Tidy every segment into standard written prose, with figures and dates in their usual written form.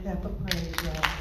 clap of praise, y'all.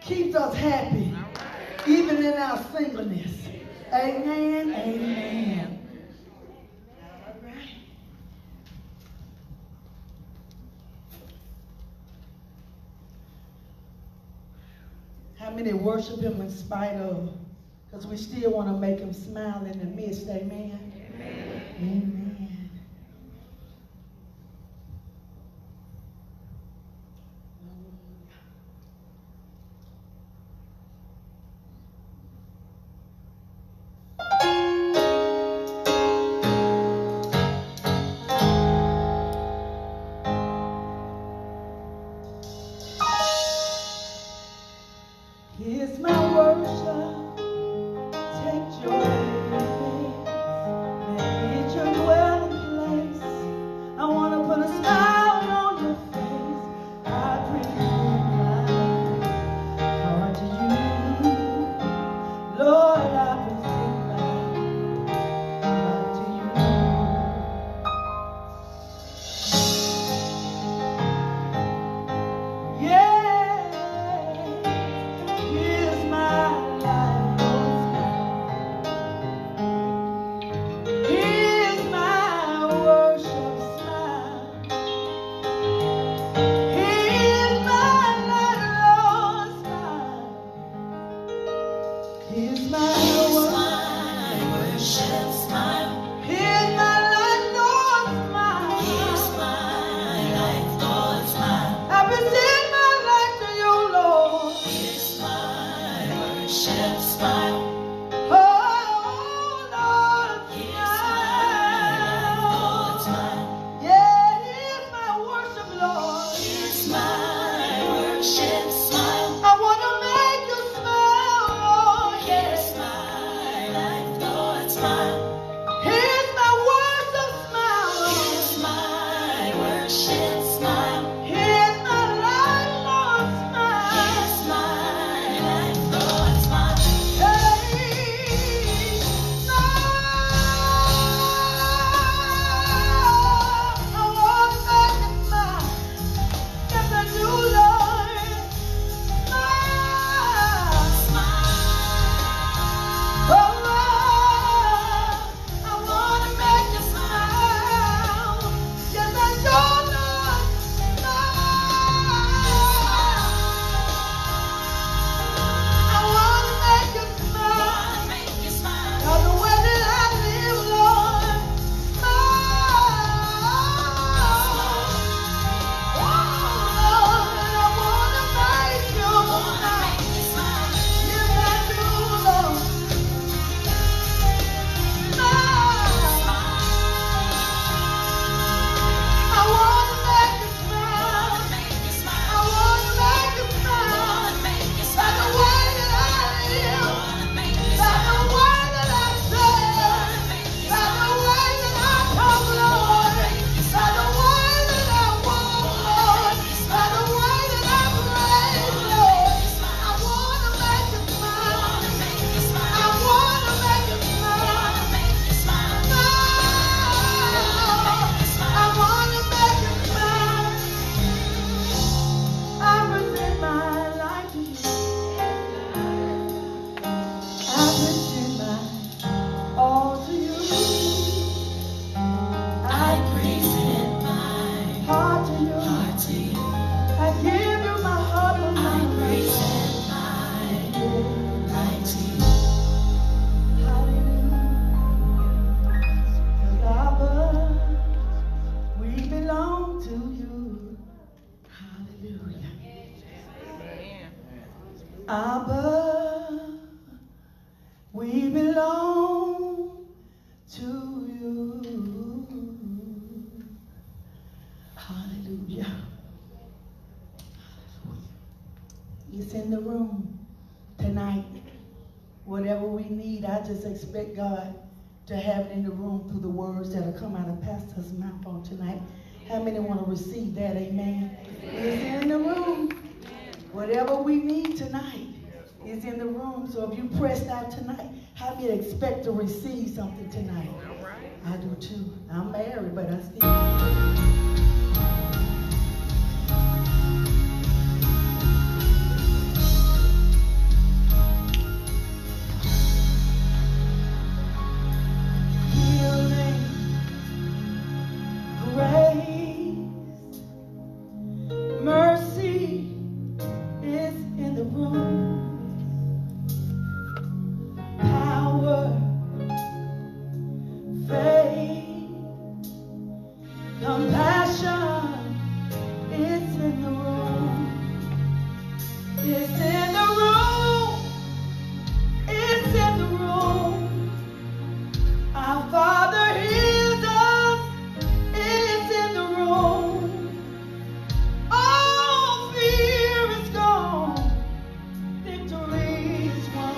Keeps us happy, even in our singleness. Amen, amen. All right. How many worship him in spite of? Because we still want to make him smile in the midst. Amen. Amen. Amen. Abba, we belong to you. Hallelujah. It's in the room tonight. Whatever we need, I just expect God to have it in the room through the words that will come out of Pastor's mouth on tonight. How many want to receive that? Amen. It's in the room. Whatever we need tonight is in the room. So if you pressed out tonight, how many expect to receive something tonight? I do too. I'm married, but I still. Victory is won.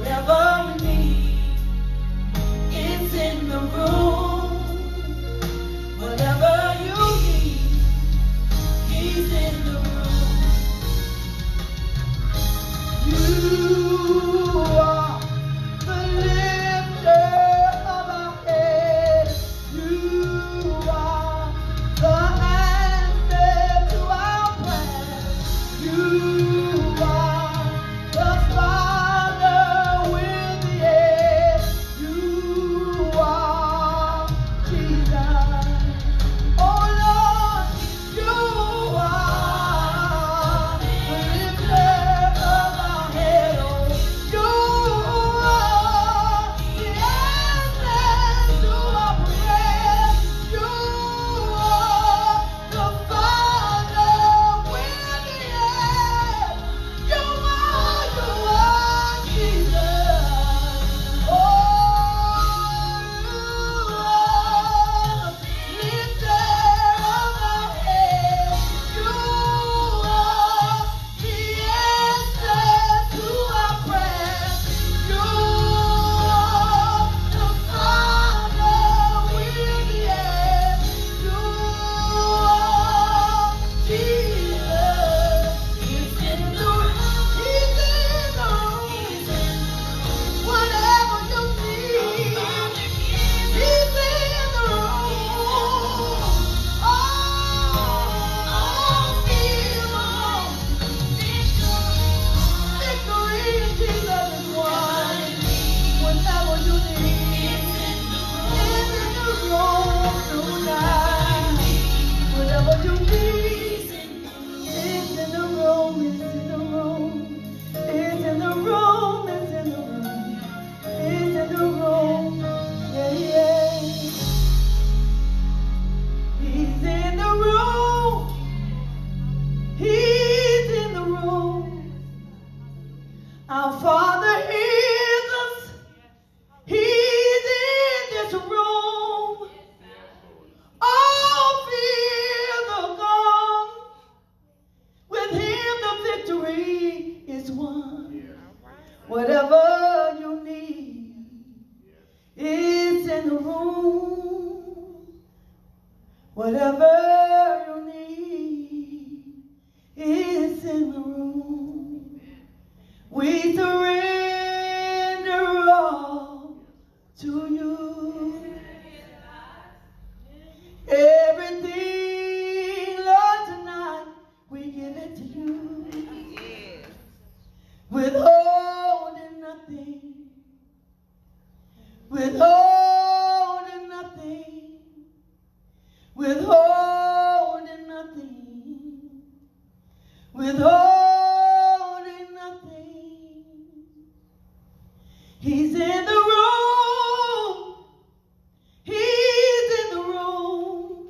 Whatever we need is in the room. Whatever you need, he's in the room. You are the lifter of our heads. You are the answer to our prayers. You are the Father with the edge. You are Jesus. Oh Lord, you are the lifter of our head. Oh, you are the answer to our prayers. You are the Father with the edge. You are Jesus. Oh, you are lifter of our head. You are the answer to our prayers. You are the Father with the edge. You are Jesus. He's in the room. He's in the room. Whatever you need, he's in the room. Oh, victory in Jesus is won. Whatever you need is in the room tonight. Whatever you need is in the room, is in the room, is in the room, is in the room, is in the room. Yeah, yeah. He's in the room. He's in the room. Our Father hears us. He's in this room. All fears are gone. With him the victory is won. Whatever you need is in the room. Whatever you need is in the room. We surrender all to you. Everything, Lord, tonight we give it to you. Withholding nothing. Withholding nothing. Withholding nothing. Withholding nothing. He's in the room. He's in the room.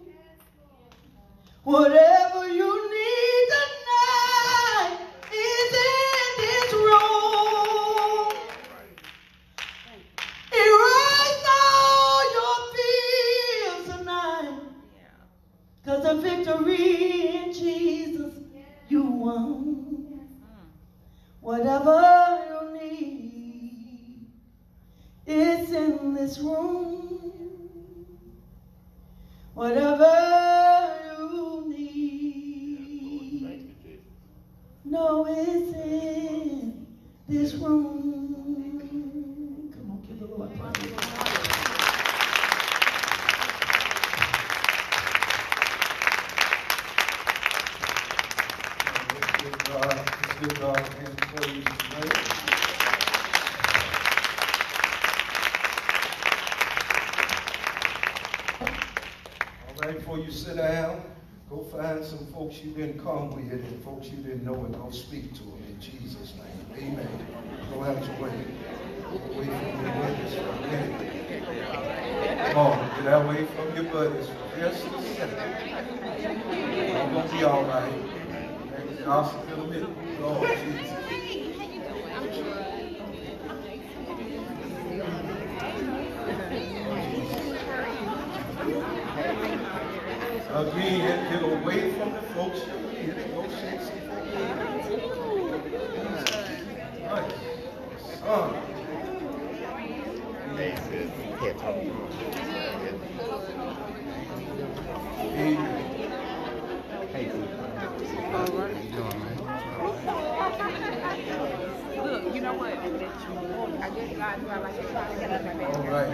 Whatever you need tonight is in this room. Erase all your fears tonight. 'Cause the victory in Jesus you won. Whatever you need is in this room. Whatever you need, know it's in this room. Come on, give the Lord praise. Let's give God a hand of praise tonight. All right, before you sit down, go find some folks you didn't come with and folks you didn't know and go speak to them in Jesus' name. Amen. Go out your way. Away from your buddies for a minute. Come on, get away from your buddies for just a second. I'm going to be all right. Gossip in a minute. Lord Jesus. Again, get away from the folks you need and go shake some folks. Right. Son. Hey, sis. Can't talk. Amen. Hey, sis. How you doing, man? Look, you know what? I guess God knew I like to try to get out of my All bed. right.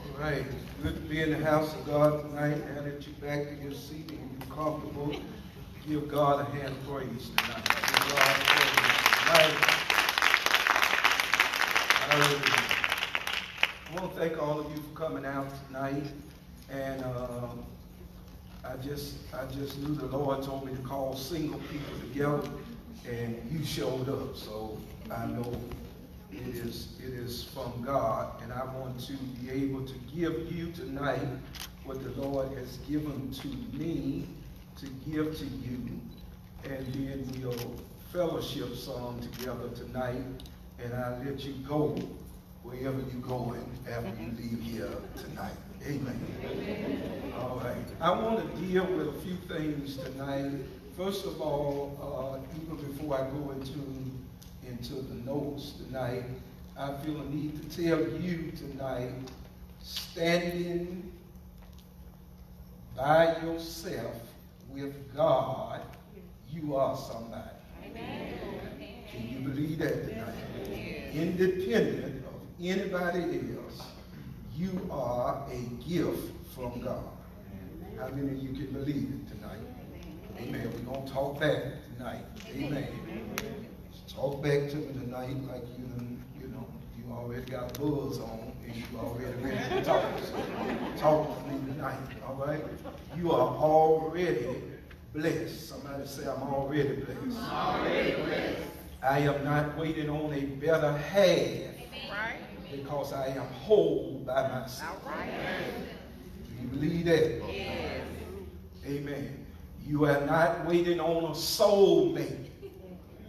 All right. Good to be in the house of God tonight. Now that you're back to your seat and you're comfortable, give God a hand of praise tonight. Give God praise tonight. I want to thank all of you for coming out tonight. And I just knew the Lord told me to call single people together, and you showed up. So I know it is from God, and I want to be able to give you tonight what the Lord has given to me to give to you, and then we'll fellowship song together tonight, and I'll let you go wherever you're going after you leave here tonight. Amen. All right. I want to deal with a few things tonight. First of all, even before I go into the notes tonight, I feel a need to tell you tonight, standing by yourself with God, you are somebody. Amen. Can you believe that tonight? Independent of anybody else, you are a gift from God. How many of you can believe it tonight? Amen. We're going to talk back tonight. Amen. Talk back to me tonight like you already got buzz on and you already ready to talk. So talk to me tonight, all right? You are already blessed. Somebody say, I'm already blessed. I'm already blessed. I am not waiting on a better half, right? Because I am whole by myself. All right. Do you believe that? Yes. Amen. You are not waiting on a soulmate,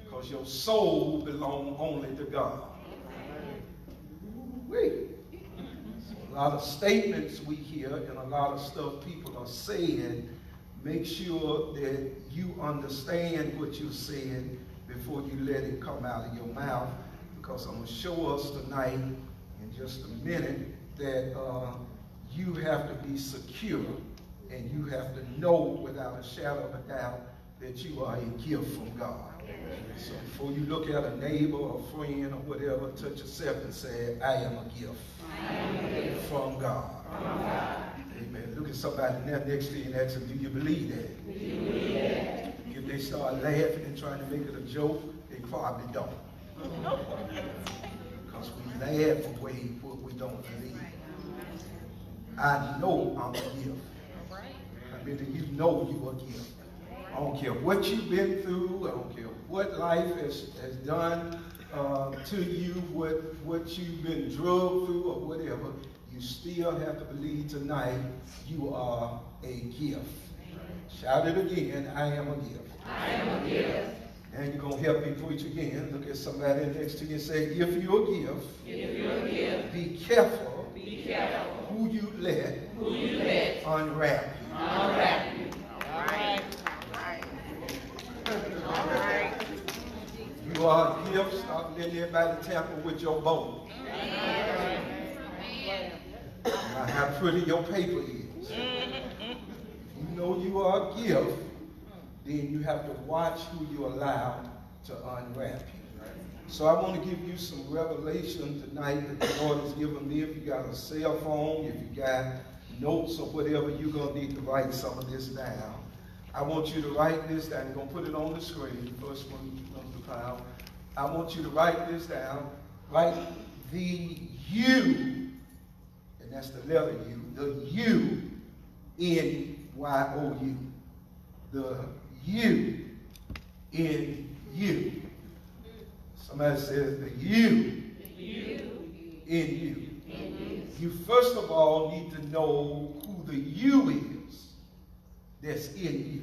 because your soul belongs only to God. Wait. A lot of statements we hear and a lot of stuff people are saying. Make sure that you understand what you're saying before you let it come out of your mouth, because I'm going to show us tonight in just a minute that you have to be secure and you have to know without a shadow of a doubt that you are a gift from God. So before you look at a neighbor or friend or whatever, touch yourself and say, I am a gift from God. Amen. Look at somebody there next to you and ask them, do you believe that? Do you believe that? If they start laughing and trying to make it a joke, they probably don't. Because we laugh away what we don't believe. I know I'm a gift. I mean, you know you are a gift. I don't care what you've been through. I don't care what life has done to you, what you've been drugged through or whatever. You still have to believe tonight you are a gift. Shout it again, I am a gift. I am a gift. And you're going to help me preach again. Look at somebody next to you and say, if you're a gift, be careful who you let unwrap you. Unwrap you. All right. All right. You are a gift. Stop letting everybody tamper with your bones. Now, how pretty your paper is. If you know you are a gift, then you have to watch who you allow to unwrap you. So I want to give you some revelation tonight that the Lord has given me. If you got a cell phone, if you got notes or whatever, you're going to need to write some of this down. I want you to write this down. You're going to put it on the screen. The first one on the pile. I want you to write this down. Write the U, and that's the letter U, the U, N-Y-O-U. The U in you. Somebody says the U in you. You first of all need to know who the you is that's in you.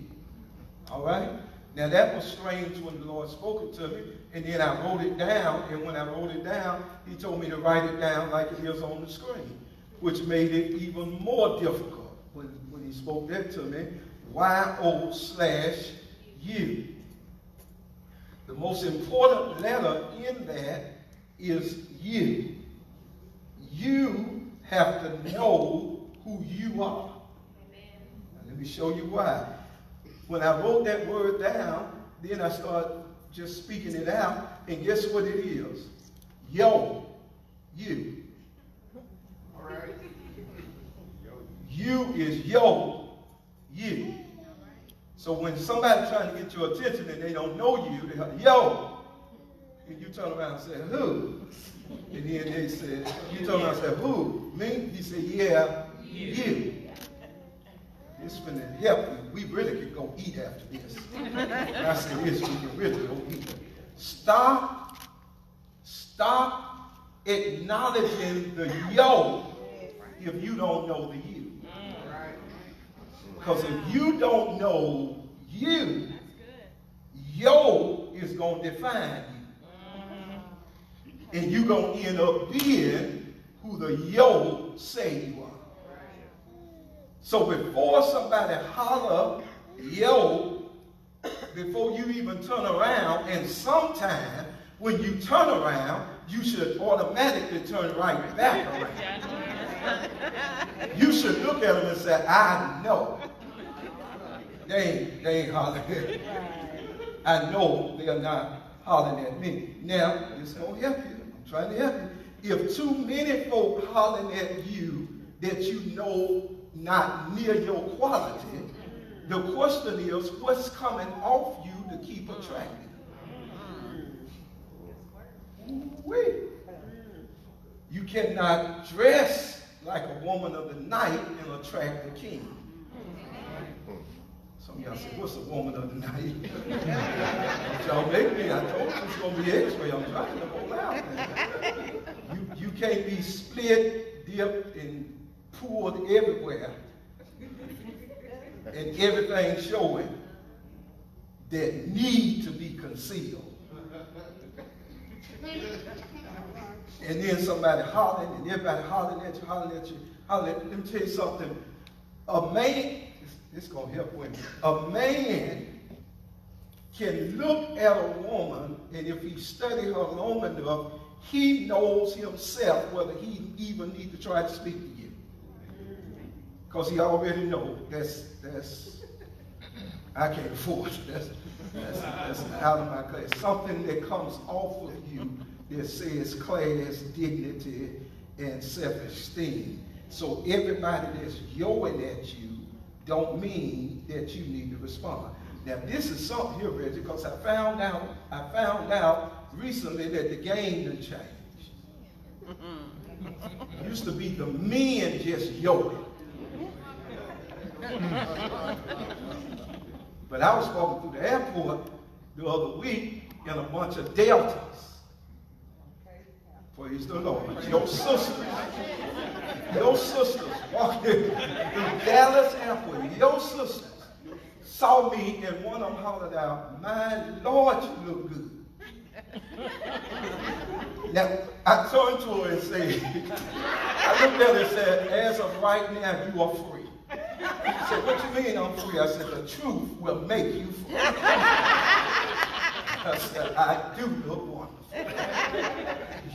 All right? Now that was strange when the Lord spoke it to me, and then I wrote it down, and when I wrote it down, he told me to write it down like it is on the screen, which made it even more difficult when he spoke that to me. Y-O/U. The most important letter in that is you. You have to know who you are. Now, let me show you why. When I wrote that word down, then I started just speaking it out, and guess what it is? Yo, you. All right. You is yo, you. So when somebody's trying to get your attention and they don't know you, they go, yo. And you turn around and say, who? And then they say, you turn around and say, who? Me? He said, yeah, you. It's going to help you. We really can go eat after this. I said this, we can really go eat. Stop acknowledging the yo if you don't know the you. Because if you don't know you, yo is going to define you. And you're going to end up being who the yo say you are. So before somebody holler, yo, before you even turn around, and sometime when you turn around, you should automatically turn right back around. You should look at them and say, I know. They ain't hollering at me. I know they're not hollering at me. Now, it's going to help you. I'm trying to help you. If too many folk hollering at you that you know not near your quality, the question is, what's coming off you to keep attracting? Wait. You cannot dress like a woman of the night and attract the king. Some of y'all say, what's a woman of the night? Y'all make me. I told you it's going to be X-ray. I'm trying to hold out. You can't be split, dipped, and poured everywhere. And everything showing that need to be concealed. And then somebody hollering, and everybody hollering at you, hollering at you, hollering. Let me tell you something. A man, this is going to help women. A man can look at a woman, and if he studies her long enough, he knows himself whether he even needs to try to speak to you. Because he already knows that's I can't afford it. That's out of my class. Something that comes off of you that says class, dignity, and self-esteem. So everybody that's yoing at you don't mean that you need to respond. Now this is something here, Reggie, because I found out recently that the game done changed. It used to be the men just yoing. But I was walking through the airport the other week in a bunch of Deltas. Praise the Lord. Your sisters walking through Dallas Airport, your sisters saw me and one of them hollered out, my Lord, you look good. Now, I turned to her and said, I looked at her and said, as of right now, you are free. She said, what you mean I'm free? I said, the truth will make you free. I said, I do look wonderful.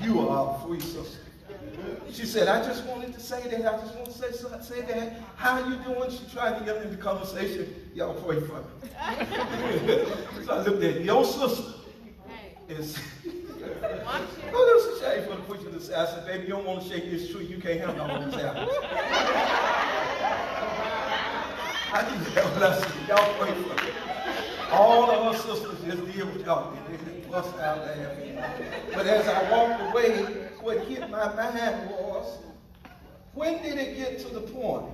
You are a free sister. She said, I just wanted to say that. I just want to say that. How you doing? She tried to get into the conversation. Y'all pray for me. So I looked at your sister and said, oh, that's a shame for the preacher to say. I said, baby, you don't want to shake this tree. You can't handle all these apples. I didn't know what I said. Y'all pray for me. All of our sisters just deal with y'all. They bust out laughing. But as I walked away, what hit my mind was, when did it get to the point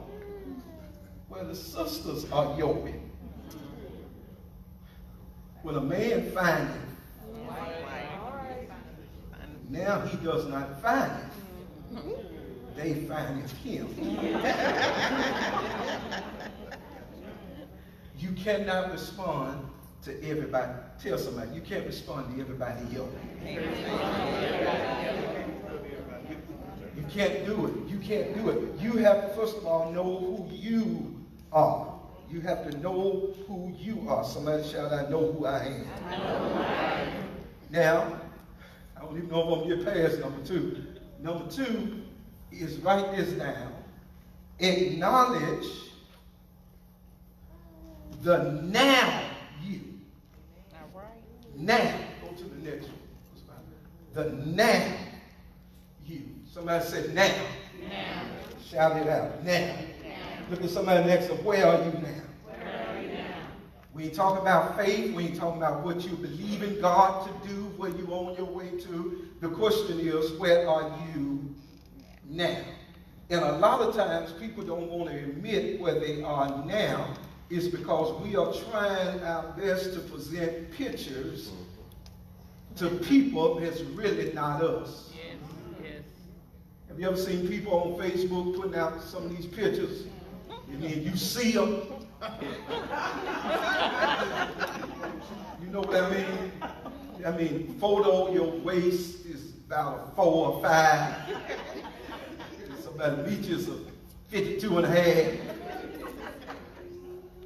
where the sisters are yoking? When a man finds it, now he does not find it. They find it him. You cannot respond to everybody. Tell somebody, you can't respond to everybody else. You can't do it. You can't do it. You have to, first of all, know who you are. You have to know who you are. Somebody shout, I know who I am. I know who I am. Now, I don't even know if I'm going to get past number 2. Number 2 is write this down. Acknowledge the now you. All right. Now. Go to the next one. The now you. Somebody said now. Now. Shout it out. Now. Look at somebody next to where are you now? Where are you now? We ain't talking about faith. We ain't talking about what you believe in God to do, where you on your way to. The question is, where are you now? And a lot of times people don't want to admit where they are now. Is because we are trying our best to present pictures to people that's really not us. Yes, yes. Have you ever seen people on Facebook putting out some of these pictures? And then you see them. You know what I mean? I mean, photo your waist is about a 4 or 5. Somebody reaches a 52 and a half.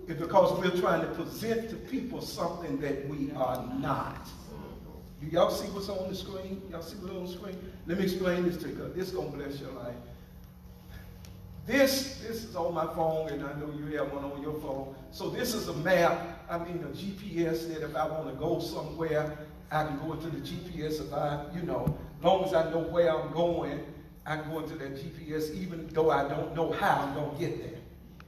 It's because we're trying to present to people something that we are not. Do y'all see what's on the screen? Y'all see what's on the screen? Let me explain this to you, because this is going to bless your life. This is on my phone, and I know you have one on your phone. So this is a map, a GPS that if I want to go somewhere, I can go into the GPS if I, as long as I know where I'm going, I can go into that GPS even though I don't know how I'm going to get there.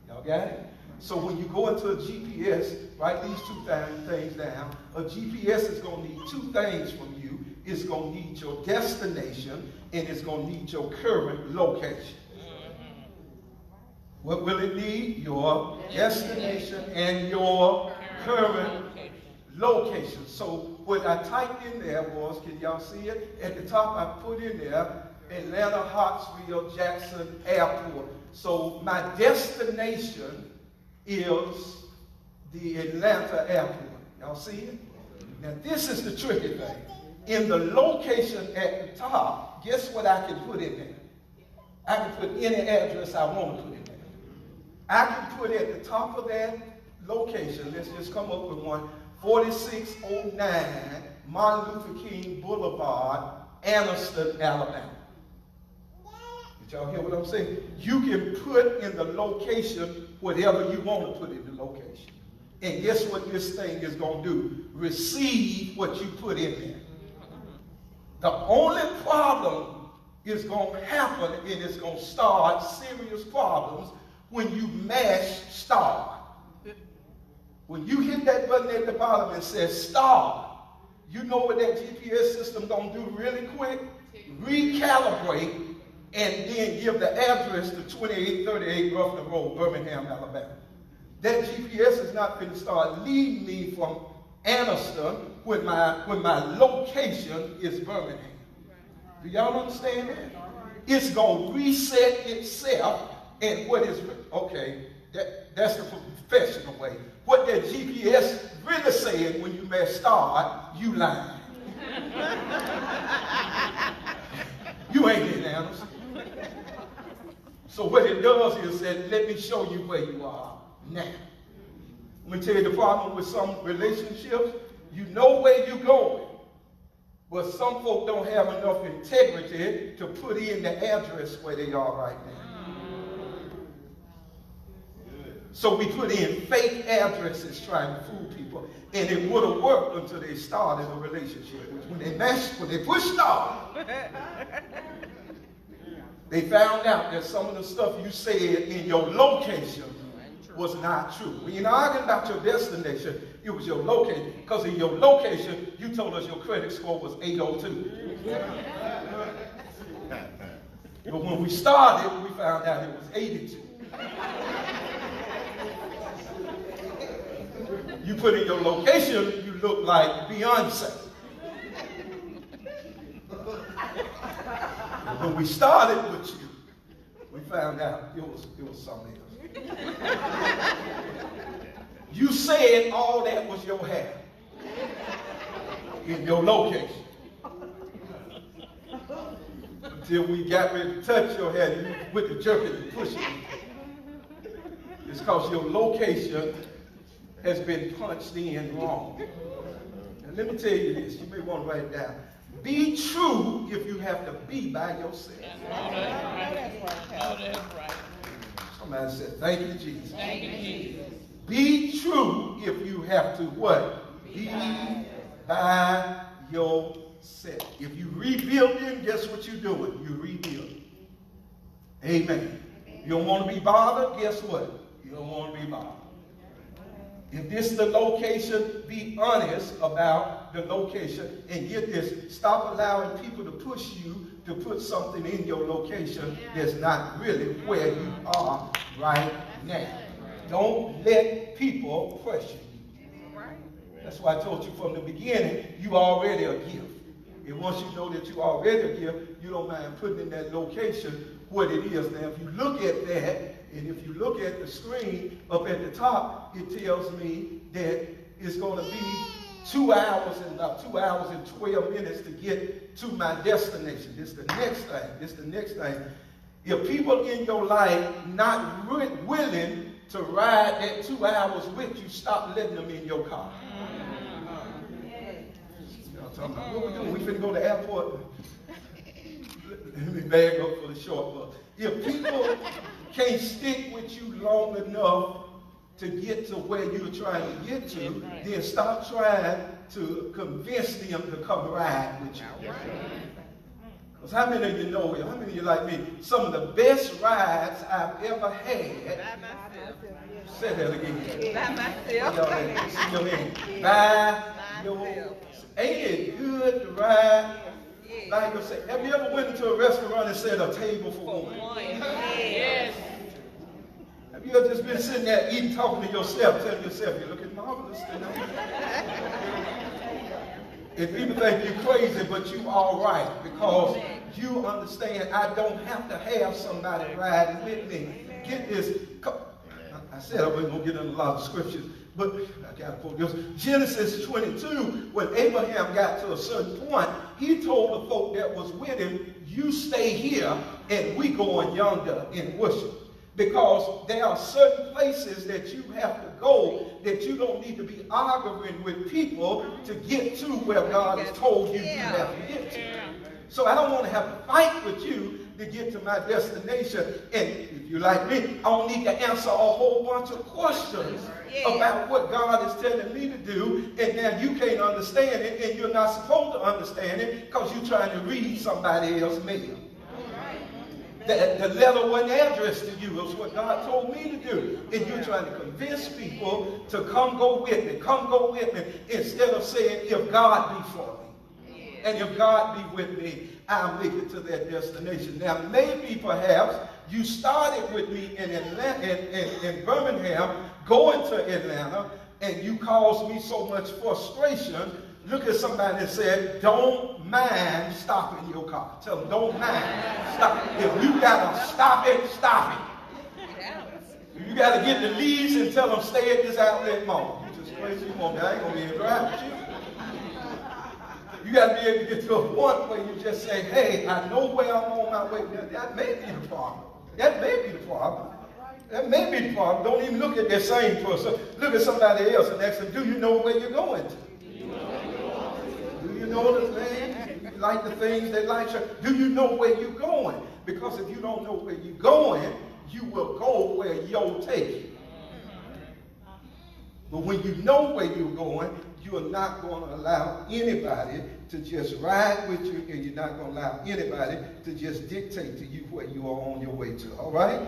Y'all got it? So when you go into a GPS, write these 2 things down. A GPS is going to need 2 things from you. It's going to need your destination, and it's going to need your current location. What will it need? Your destination and your current location. So what I typed in there was, can y'all see it? At the top I put in there, Atlanta, Hartsville, Jackson Airport. So my destination is the Atlanta airport. Y'all see it? Now this is the tricky thing. In the location at the top, guess what I can put in there? I can put any address I want to put in there. I can put at the top of that location, let's just come up with one, 4609 Martin Luther King Boulevard, Anniston, Alabama. Did y'all hear what I'm saying? You can put in the location whatever you want to put in the location. And guess what this thing is going to do? Receive what you put in there. The only problem is going to happen, and it's going to start serious problems when you mash start. When you hit that button at the bottom and says start, you know what that GPS system going to do really quick? Recalibrate and then give the address to 2838 Ruffin Road, Birmingham, Alabama. That GPS is not going to start leading me from Anniston when my location is Birmingham. Do y'all understand that? It's going to reset itself, and what is, okay, that's the professional way. What that GPS really saying when you mash start, you lying. You ain't in Anniston. So what it does is that let me show you where you are now. Let me tell you the problem with some relationships. You know where you're going, but some folk don't have enough integrity to put in the address where they are right now. So we put in fake addresses trying to fool people, and it would have worked until they started a relationship. When they pushed start, they found out that some of the stuff you said in your location was not true. We ain't arguing about your destination, it was your location. Because in your location, you told us your credit score was 802. But when we started, we found out it was 82. You put in your location, you look like Beyonce. When we started with you, we found out it was something else. You said all that was your hair in your location. Until we got ready to touch your hair, and you went to jerk it and push it. It's because your location has been punched in wrong. And let me tell you this, you may want to write it down. Be true if you have to be by yourself. Somebody said, thank you, Jesus. Thank you, Jesus. Be true if you have to what? Be by yourself. If you rebuilding, guess what you're doing? You're rebuilding. Amen. You don't want to be bothered, guess what? You don't want to be bothered. If this is the location, be honest about the location. And get this, stop allowing people to push you to put something in your location that's not really where you are right now. Don't let people pressure you. That's why I told you from the beginning, you already a gift. And once you know that you already a gift, you don't mind putting in that location what it is. Now, if you look at that, and if you look at the screen up at the top, it tells me that it's going to be 2 hours and about 2 hours and 12 minutes to get to my destination. This is the next thing. This is the next thing. If people in your life not willing to ride that 2 hours with you, stop letting them in your car. What we doing? We finna go to the airport. Let me bag up for the short book. If people can't stick with you long enough to get to where you're trying to get to, then stop trying to convince them to come ride with you. Because how many of you know, how many of you like me, some of the best rides I've ever had, say that again. By yourself. Ain't it good to ride by yourself? Have you ever went into a restaurant and set a table for one? Yes. Have you ever just been sitting there eating, talking to yourself, telling yourself, you're looking marvelous tonight? And people think you're crazy, but you all right, because you understand I don't have to have somebody riding with me. Get this. I said I wasn't going to get into a lot of scriptures, but I got to quote this. Genesis 22, when Abraham got to a certain point, he told the folk that was with him, you stay here and we going yonder and worship. Because there are certain places that you have to go that you don't need to be arguing with people to get to where God has told you you have to get to. So I don't want to have to fight with you to get to my destination. And if you're like me, I don't need to answer a whole bunch of questions about what God is telling me to do. And now you can't understand it, and you're not supposed to understand it because you're trying to read somebody else's mail. The letter wasn't addressed to you. It was what God told me to do. And you're trying to convince people to come go with me, instead of saying, if God be for me, and if God be with me, I'll make it to that destination. Now, maybe perhaps you started with me in Atlanta, in Birmingham, going to Atlanta, and you caused me so much frustration. Look at somebody and say, don't mind stopping your car. Tell them, don't mind. Stop. If you got to stop it, stop it. You got to get the leads and tell them, stay at this outlet mall. You just crazy. You won't, I ain't going to be able to drive with you. You got to be able to get to a point where you just say, hey, I know where I'm on my way. That may be the problem. That may be the problem. That may be the problem. Don't even look at that same person. Look at somebody else and ask them, do you know where you're going to? Do you know the things? You like the things they like? Do you know where you're going? Because if you don't know where you're going, you will go where you'll take you. But when you know where you're going, you are not going to allow anybody to just ride with you, and you're not going to allow anybody to just dictate to you where you are on your way to. All right?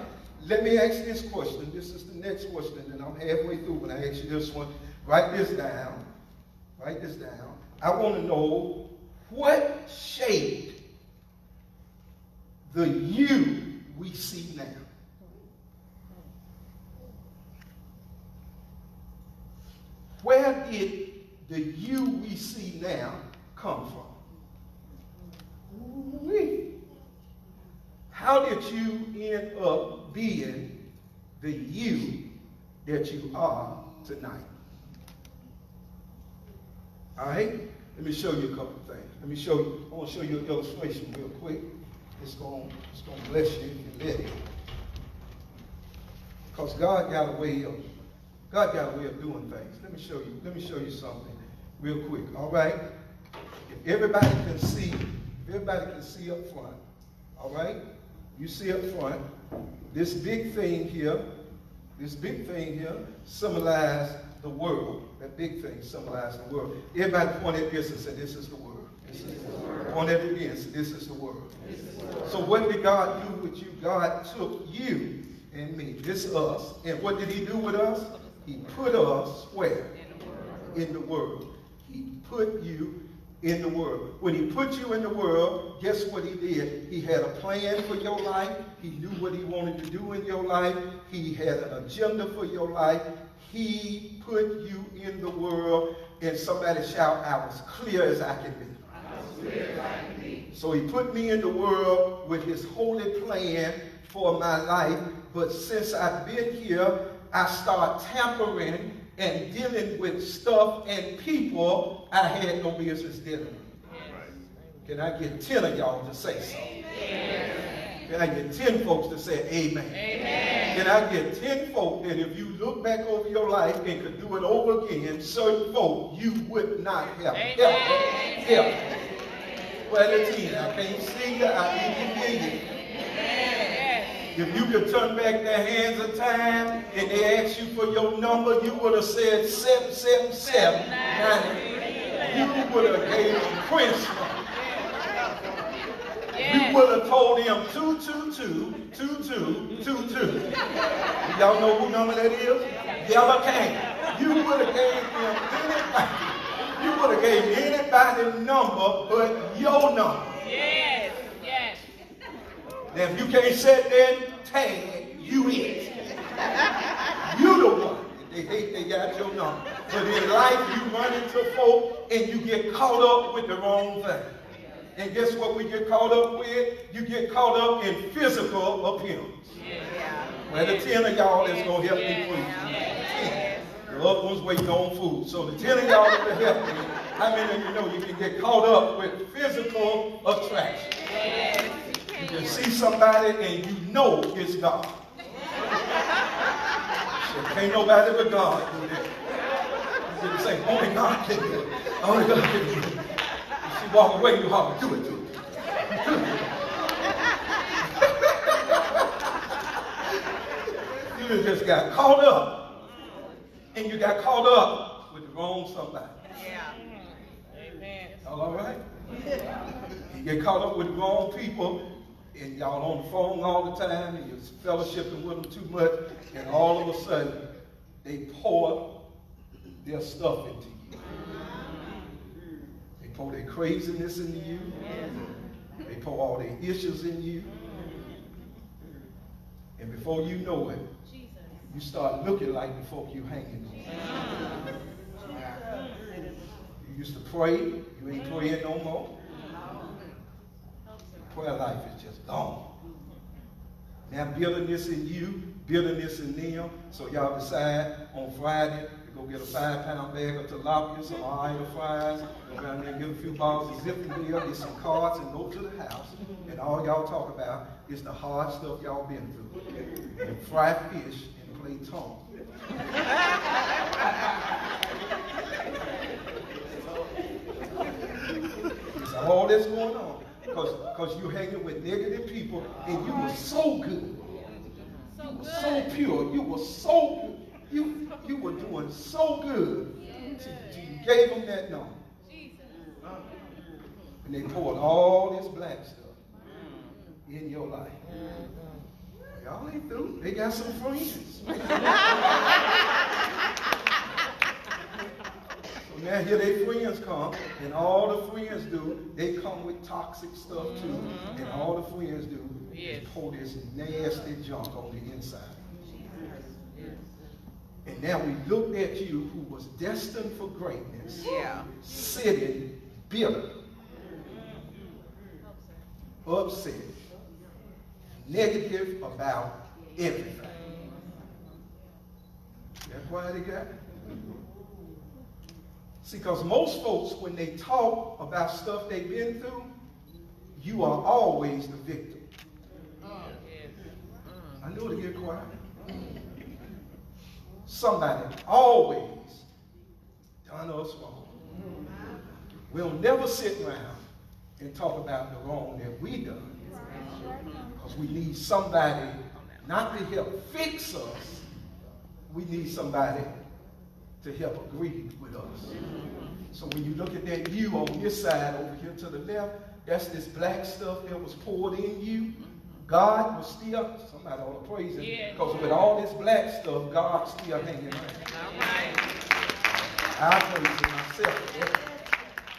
Let me ask this question. This is the next question, and I'm halfway through when I ask you this one. Write this down. Write this down. I want to know what shaped the you we see now. Where did the you we see now come from? How did you end up being the you that you are tonight. All right? Let me show you a couple of things. Let me show you. I want to show you an illustration real quick. It's going to bless you if you let it. Because God got a way of doing things. Let me show you something real quick. All right? If everybody can see up front. All right? You see up front, this big thing here symbolizes the world. That big thing symbolizes the world. Everybody point at this and say, this is the world. Point at it again, say, this is the world. So what did God do with you? God took you and me. This is us. And what did he do with us? He put us where? In the world. He put you in the world. When he put you in the world, guess what he did? He had a plan for your life. He knew what he wanted to do in your life. He had an agenda for your life. He put you in the world, and somebody shout, I was clear as I can be. So he put me in the world with his holy plan for my life. But since I've been here, I start tampering and dealing with stuff and people I had no business dealing with. Can I get 10 of y'all to say something? Can I get 10 folks to say amen? Can I get 10 folk that if you look back over your life and could do it over again, certain folk you would not have helped? Well, the 10, I can't see you, I can't hear you. If you could turn back the hands of time and they asked you for your number, you would have said 777. You would have gave them Prince. You would have told them 222-2222. Y'all know who number that is? Yellow Cane. You would have gave them anybody. You would have gave anybody number but your number. Yes. Now, if you can't sit there and tag, you it. You the one. They hate they got your number. But in life, you run into folk and you get caught up with the wrong thing. And guess what we get caught up with? You get caught up in physical appearance. Well, the 10 of y'all that's going to help me preach. The other one's waiting on food. So the 10 of y'all that will help me, how many of you know you can get caught up with physical attraction? You can see somebody and you know it's God. So can't nobody but God do that. You can say, only God can do it. Only God can do it. If she walk away, you holler, do it, do it. You just got caught up. And you got caught up with the wrong somebody. Amen. All right? You get caught up with the wrong people, and y'all on the phone all the time, and you're fellowshipping with them too much, and all of a sudden, they pour their stuff into you. They pour their craziness into you. They pour all their issues in you. And before you know it, you start looking like the folk you hanging with. You used to pray, you ain't praying no more. Prayer life is just gone. Now bitterness in you, bitterness in them. So y'all decide on Friday to go get a 5-pound bag of tilapia, some iron fries, go down there and get a few bottles of zipping beer, get some cards, and go to the house. And all y'all talk about is the hard stuff y'all been through. And fried fish and play tongue. So all this going on. Because you're hanging with negative people and you were so good. You were so pure. You were so good. You were doing so good. You gave them that number. And they poured all this black stuff in your life. Y'all ain't through. They got some friends. Now here they friends come, and all the friends do, they come with toxic stuff too, and all the friends do is pour this nasty junk on the inside. And now we looked at you who was destined for greatness, sitting bitter, upset, negative about everything. That's why they got See, because most folks, when they talk about stuff they've been through, you are always the victim. I knew it'd get quiet. Somebody always done us wrong. We'll never sit around and talk about the wrong that we done. Because we need somebody not to help fix us. We need somebody to help agree with us. So when you look at that you on this side over here to the left, that's this black stuff that was poured in you. God was still, somebody ought to praise him, because with all this black stuff, God's still hanging around. All right. I praise him myself.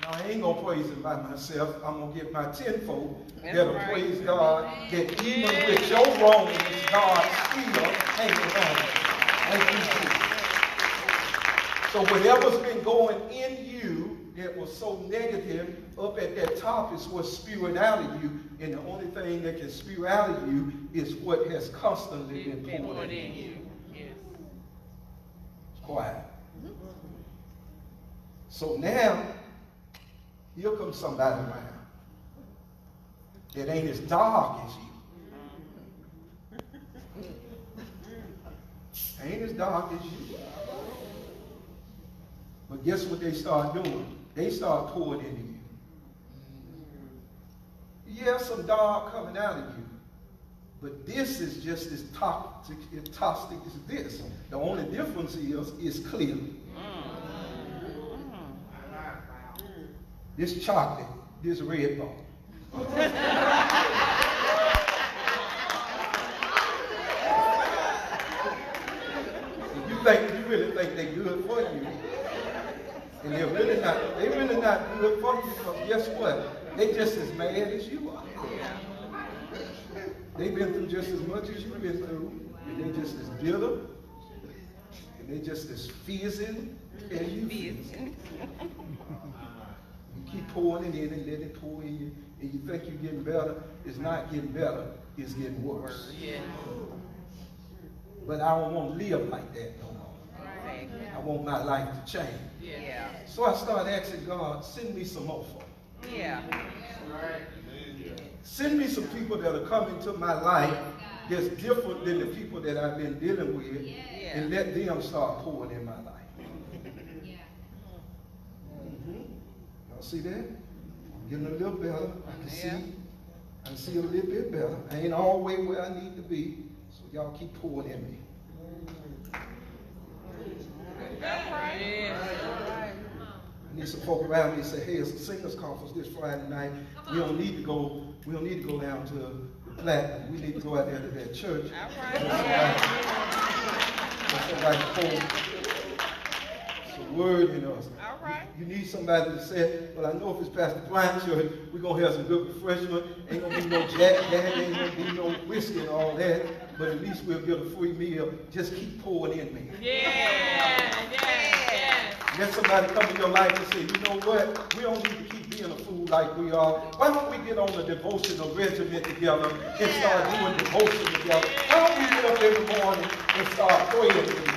Now, I ain't going to praise him by myself. I'm going to get my tenfold that'll praise God that even with your wrongness, God's still hanging around. Thank you, Jesus. So whatever's been going in you that was so negative, up at that top is what's spewing out of you. And the only thing that can spew out of you is what has constantly been poured in you. Yes. It's quiet. So now, here comes somebody around that ain't as dark as you. Ain't as dark as you. But guess what they start doing? They start pouring into you. Yeah, some dark coming out of you. But this is just as toxic as this. The only difference is clear. This chocolate, this Red Bull. You really think they're good for you. And they're really not good for you, because guess what? They just as mad as you are. They've been through just as much as you've been through, and they're just as bitter, and they're just as fizzing as you fizz. You keep pouring it in and let it pour in you, and you think you're getting better. It's not getting better, it's getting worse. But I don't want to live like that no more. I want my life to change. Yeah. So I started asking God, send me some more folk. Yeah. Send me some people that are coming to my life that's different than the people that I've been dealing with, and let them start pouring in my life. Y'all see that? I'm getting a little better. I can see a little bit better. I ain't all the way where I need to be, so y'all keep pouring in me. I need some folk around me to say, hey, it's a singers conference this Friday night. We don't need to go down to the Platinum. We need to go out there to that church. Somebody pour some word in us. You need somebody to say, well, I know if it's Pastor Bryant's church, we're going to have some good refreshment. Ain't going to be no Jack Daniel, ain't going to be no whiskey and all that. But at least we'll get a free meal. Just keep pouring in me. Let somebody come in your life and say, you know what? We don't need to keep being a fool like we are. Why don't we get on the devotional regimen together and start doing devotion together? Why don't we get up every morning and start praying together?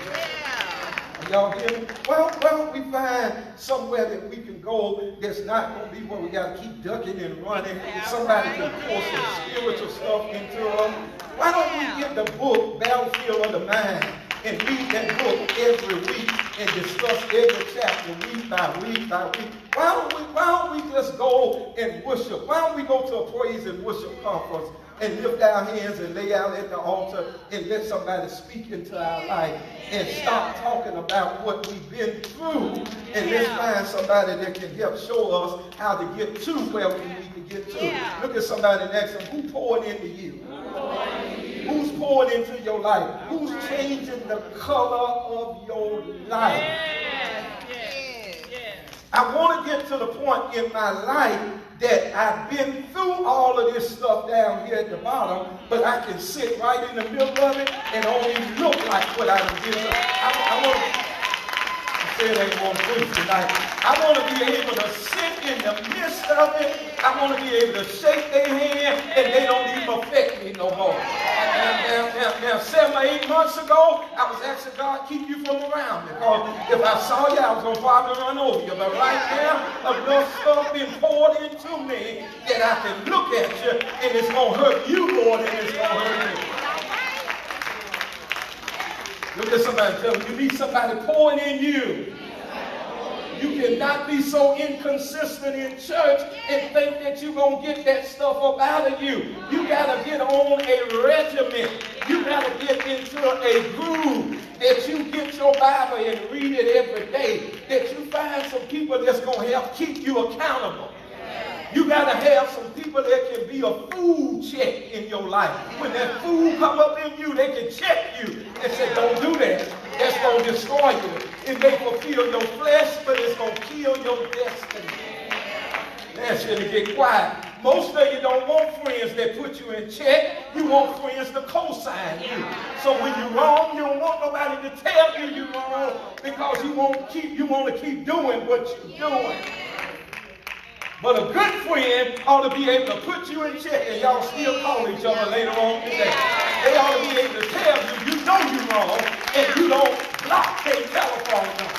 Y'all hear me? Why don't we find somewhere that we can go that's not going to be where we got to keep ducking and running? Somebody can pour some spiritual stuff into them. Why don't we get the book, Battlefield of the Mind, and read that book every week and discuss every chapter week by week by week? Why don't we just go and worship? Why don't we go to a praise and worship conference and lift our hands and lay out at the altar and let somebody speak into our life and stop talking about what we've been through, and let's find somebody that can help show us how to get to where we need to get to. Look at somebody and ask them, who poured into you? Who's pouring into your life? Who's changing the color of your life? I want to get to the point in my life that I've been through all of this stuff down here at the bottom, but I can sit right in the middle of it and only look like what I've been through. I want to say it ain't going to preach tonight. I want to be able to sit in the midst of it. I want to be able to shake their hand and they don't even affect me no more. Now, 7 or 8 months ago, I was asking God, keep you from around me. Because if I saw you, I was going to probably run over you. But right now, enough stuff been poured into me that I can look at you, and it's going to hurt you more than it's going to hurt me. Look at somebody and tell them, you need somebody pouring in you. You cannot be so inconsistent in church and think that you're going to get that stuff up out of you. You got to get on a regimen. You got to get into a groove that you get your Bible and read it every day. That you find some people that's going to help keep you accountable. You got to have some people that can be a food check in your life. When that food come up in you, they can check you and say, don't do that. That's going to destroy you. It may fulfill your flesh, but it's going to kill your destiny. That's going to get quiet. Most of you don't want friends that put you in check. You want friends to co-sign you. So when you're wrong, you don't want nobody to tell you you're wrong because you want to keep doing what you're doing. But a good friend ought to be able to put you in check, and y'all still call each other later on today. They ought to be able to tell you, you know you're wrong, and you don't block their telephone number.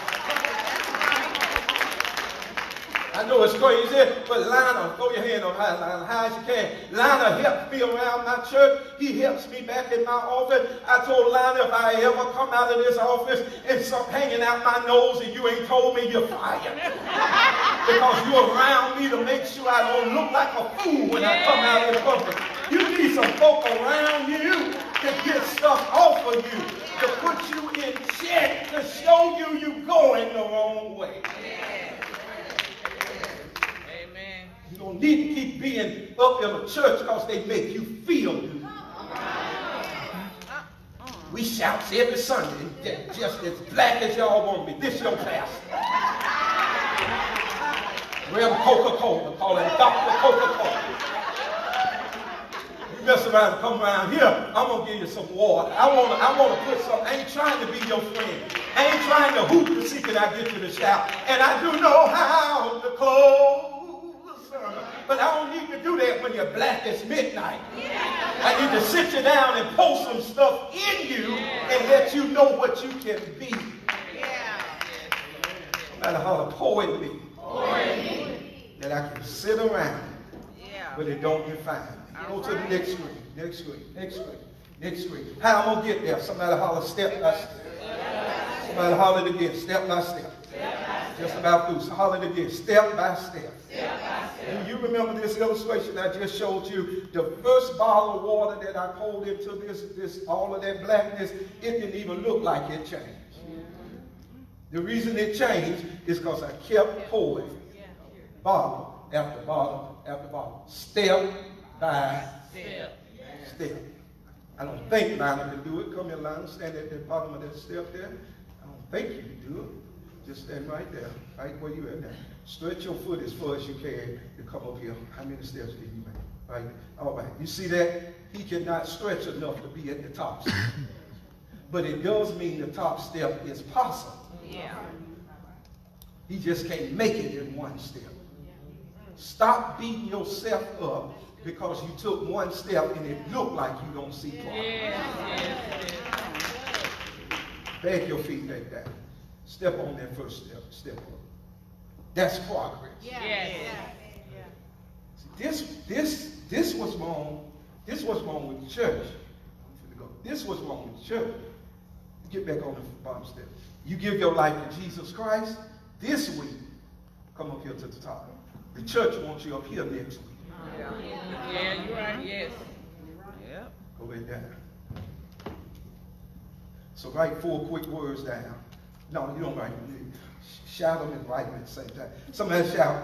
I know it's crazy, but Lionel, throw your hand up high, Lionel, high as you can. Lionel helps me around my church. He helps me back in my office. I told Lionel, if I ever come out of this office and start hanging out my nose and you ain't told me, you're fired. Because you're around me to make sure I don't look like a fool when I come out of the public. You need some folk around you to get stuff off of you, to put you in check, to show you you're going the wrong way. You don't need to keep being up in a church because they make you feel good. We shout every Sunday, just as black as y'all want me. This your pastor. Reverend Coca-Cola, call him Dr. Coca-Cola. You mess around and come around here, I'm going to give you some water. I want to put some, I ain't trying to be your friend. I ain't trying to hoop to see can I get you to shout. And I do know how to close. But I don't need to do that when you're black as midnight. I need to sit you down and pour some stuff in you and let you know what you can be. No matter how to pour in me, that I can sit around, but it don't define me. Go to the next screen, next screen, next screen, next screen. How I'm going to get there? Somebody holler step by step. Somebody holler it again, step by step. Just about through. So holler it again, step by step. Do you remember this illustration I just showed you? The first bottle of water that I poured into this all of that blackness, it didn't even look like it changed. The reason it changed is because I kept pouring bottle after bottle after bottle, step by step. I don't think Lionel can do it. Come here, Lionel, stand at the bottom of that step there. I don't think you can do it. Just stand right there, right where you at now. Stretch your foot as far as you can to come up here. How many steps did you make? Right? All right. You see that? He cannot stretch enough to be at the top step. But it does mean the top step is possible. Yeah. He just can't make it in one step. Stop beating yourself up because you took one step and it looked like you don't see progress. Bag your feet back down. Step on that first step. Step up. That's progress. This was wrong. This was wrong with the church. This was wrong with the church. Get back on the bottom step. You give your life to Jesus Christ this week. Come up here to the top. The church wants you up here next week. Yeah, you're right. Yes. Yeah. Go back down. So write 4 quick words down. No, you don't write them. Shout them and write them at the same time. Somebody shout,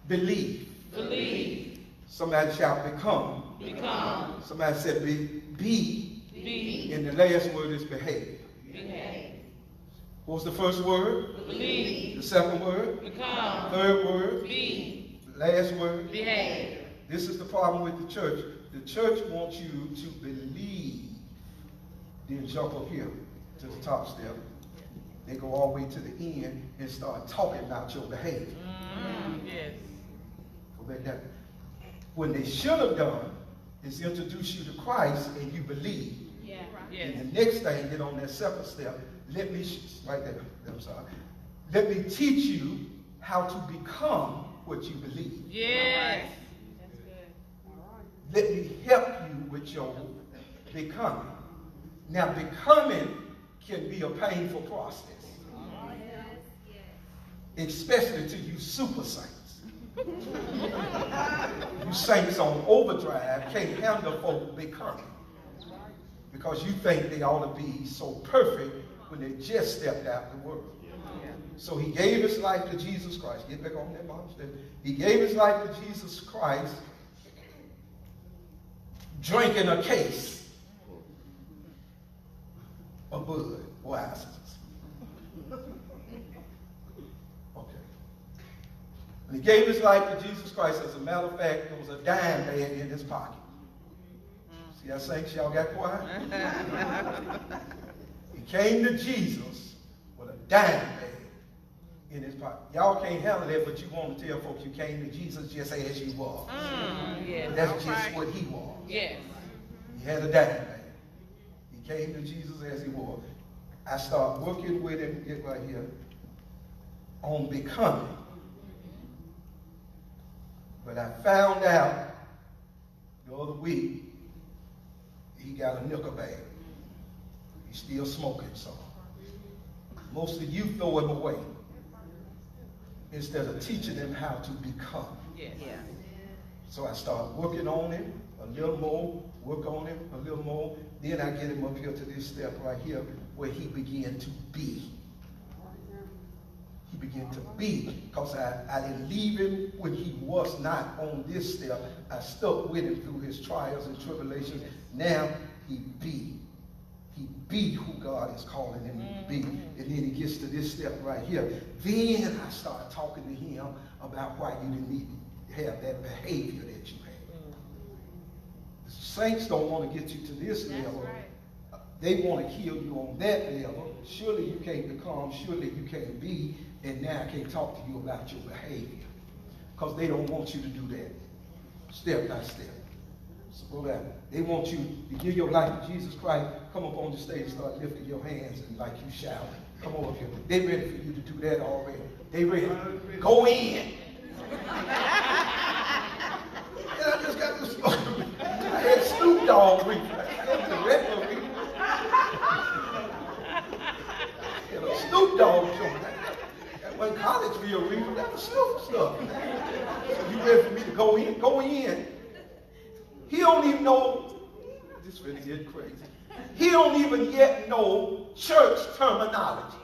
believe. Believe. Somebody shout, become. Become. Somebody said, be. Be. And the last word is behave. Behave. What was the first word? Believe. The second word? Become. Third word? Be. Last word? Behave. This is the problem with the church. The church wants you to believe. Then jump up here to the top step. They go all the way to the end and start talking about your behavior. Yes. Go back down. What they should have done is introduce you to Christ and you believe. Yeah. Yes. And the next thing, get on that second step. Let me, right there, I'm sorry. Let me teach you how to become what you believe. Yes. Let me help you with your becoming. Now, becoming can be a painful process. Especially to you super saints. You saints on overdrive can't handle folk becoming. Because you think they ought to be so perfect when they just stepped out the world. So he gave his life to Jesus Christ. Get back on that, Mom. He gave his life to Jesus Christ, drinking a case of Bud Weiss. Okay. When he gave his life to Jesus Christ, as a matter of fact, there was a dime bag in his pocket. See how saints y'all got quiet? He came to Jesus with a dime bag in his pocket. Y'all can't handle that, but you want to tell folks you came to Jesus just as you was. Yes. That's just what he was. Yes. He had a dime bag. He came to Jesus as he was. I started working with him, get right here, on becoming. But I found out the other week, he got a nickel bag. He's still smoking some. Most of you throw him away instead of teaching him how to become. Yes. Yeah. So I started working on him a little more, work on him a little more. Then I get him up here to this step right here where he began to be. He began to be, because I didn't leave him when he was not on this step. I stuck with him through his trials and tribulations. Now he be. He be who God is calling him to be. And then he gets to this step right here. Then I started talking to him about why you didn't need to have that behavior that you had. Saints don't want to get you to this level. Right. They want to kill you on that level. Surely you can't become, surely you can't be, and now I can't talk to you about your behavior. Because they don't want you to do that. Step by step. So go back. They want you to give your life to Jesus Christ, come up on the stage, start lifting your hands and like you shouting. Come over here. They ready for you to do that already. They ready. Go in. And I just got this. I had Snoop Dogg read. That was the regular read. You know, Snoop Dogg joint. That wasn't Collegeville reading. That was Snoop stuff. So you ready for me to go in? Go in. He don't even know. This really is crazy. He don't even yet know church terminology.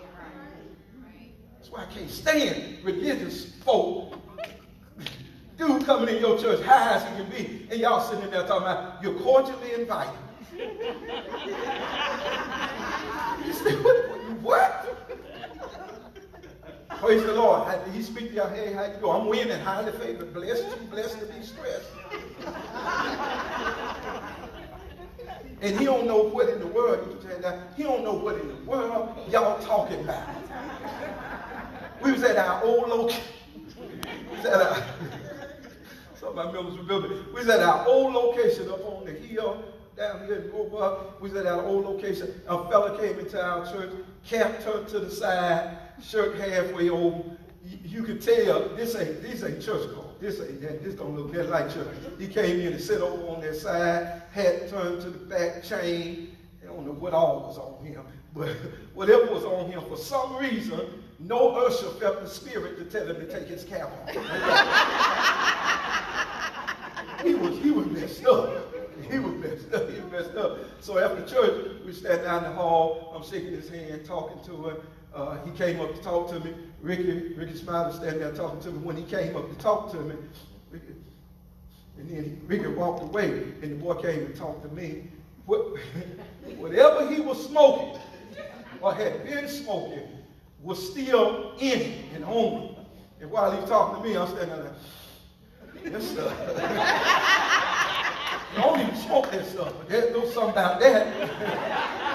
That's why I can't stand religious folk. Dude coming in your church high as he can be, and y'all sitting there talking about you're cordially invited. You say, what? Praise the Lord. He speak to y'all, hey, how you doing? I'm winning, highly favored, blessed to be stressed. And he don't know what in the world, he don't know what in the world y'all talking about. We was at our old location. Some of my members were building. We was at our old location up on the hill, down here in Roebuck. We was at our old location. A fella came into our church, cap turned to the side, shirt halfway over. You could tell this ain't church clothes. This don't look that like church. He came in and sat over on that side, hat turned to the back, chain. I don't know what all was on him, but whatever was on him, for some reason, no usher felt the spirit to tell him to take his cap off. He was messed up. He was messed up. So after church, we sat down in the hall. I'm shaking his hand, talking to him. He came up to talk to me. Ricky Smiley standing there talking to me. When he came up to talk to me, and then Ricky walked away, and the boy came and talked to me. Whatever he was smoking, or had been smoking, was still in him and on him. And while he was talking to me, I'm standing there, this stuff. Don't even smoke that stuff, but there's no something about that.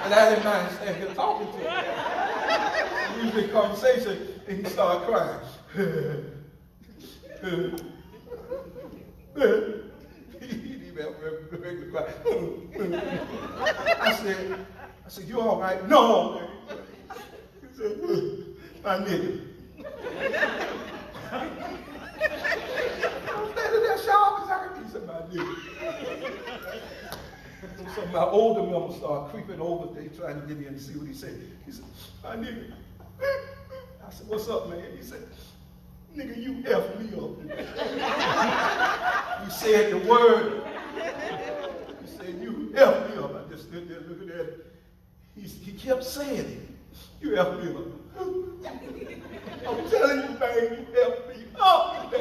And I didn't mind standing here talking to him. Usually conversation, and he started crying. He didn't even have a regular cry. I I said, you all right? No, man. He said, my nigga. I was standing there sharp. He said, my nigga. So my older members started creeping over. They trying to get in to see what he said. He said, my nigga. I said, what's up, man? He said, nigga, you F me up. He said the word. He said, you F me up. I just stood there looking at it. He kept saying it. You F me up. I'm telling you, man, you F me up.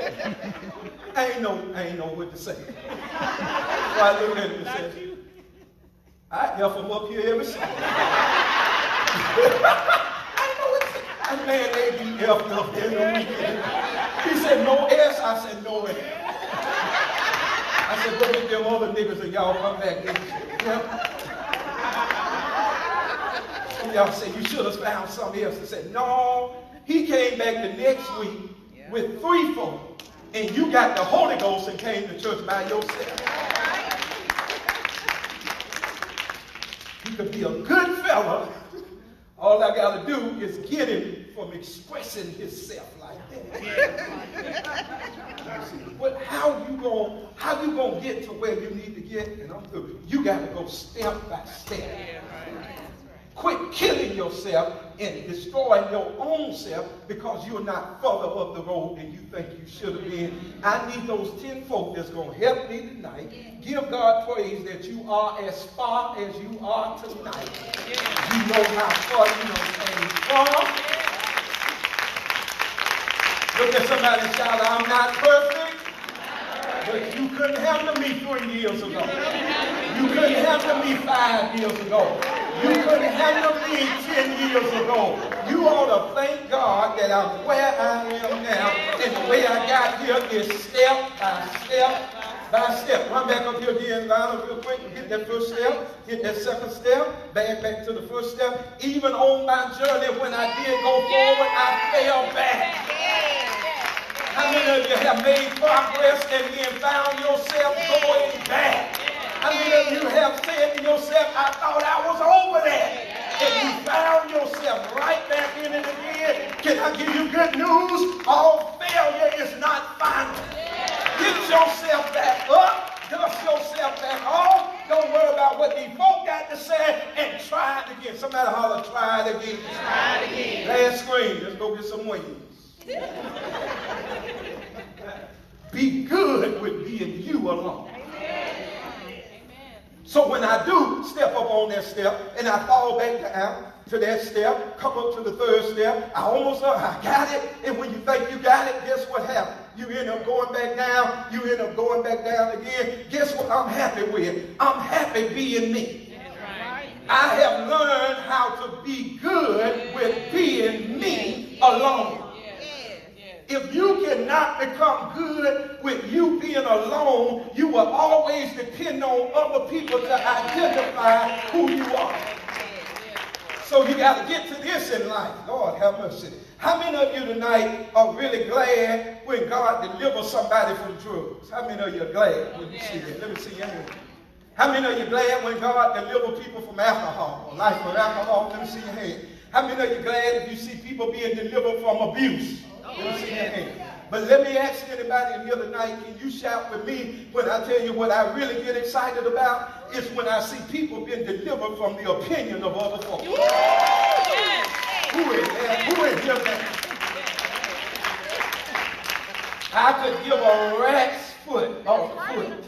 I ain't know what to say. So I looked at him and said, I F him up here every Sunday. I know what to say. That man ain't be F'd up in the weekend. He said, no S. I said, no S. I said, go get them other niggas and y'all come back. Some of y'all said, you should have found something else. I said, no. He came back the next week with 3 folk. And you got the Holy Ghost and came to church by yourself. You could be a good fella. All I got to do is get him from expressing himself like that. But how you gonna get to where you need to get? And I'm through. You got to go step by step. Quit killing yourself and destroying your own self because you're not further up the road than you think you should have been. I need those 10 folk that's going to help me tonight. Give God praise that you are as far as you are tonight. You know how far you came from. Look at somebody and shout, I'm not perfect, but you couldn't handle me 3 years ago. You couldn't handle me 5 years ago. You couldn't handle me 10 years ago. You ought to thank God that I'm where I am now. And the way I got here is step by step by step. Run back up here again, Lionel, real quick. Hit that first step. Hit that second step. Back to the first step. Even on my journey, when I did go forward, I fell back. How many of you have made progress and then found yourself going back? How many of you have said to yourself, I thought I was over that? And you found yourself right back in it again. Can I give you good news? All failure is not final. Get yourself back up. Dust yourself back off. Don't worry about what these folk got to say and try it again. Somebody holler, try it again. Try it again. Last screen. Let's go get some wings. Be good with being you alone. So when I do step up on that step and I fall back down to that step, come up to the third step, I got it. And when you think you got it, guess what happened? You end up going back down. You end up going back down again. Guess what I'm happy with? I'm happy being me. I have learned how to be good with being me alone. If you cannot become good with you being alone, you will always depend on other people to identify who you are. So you got to get to this in life. Lord have mercy. How many of you tonight are really glad when God delivers somebody from drugs? How many of you are glad when you see that? Let me see your hand. How many of you are glad when God delivers people from alcohol or life of alcohol? Let me see your hand. How many of you glad if you see people being delivered from abuse? Let me see your hand. But let me ask anybody in here tonight, can you shout with me when I tell you what I really get excited about? Is when I see people being delivered from the opinion of other folks. Who is that? Who is here now? I could give a rat's foot off foot.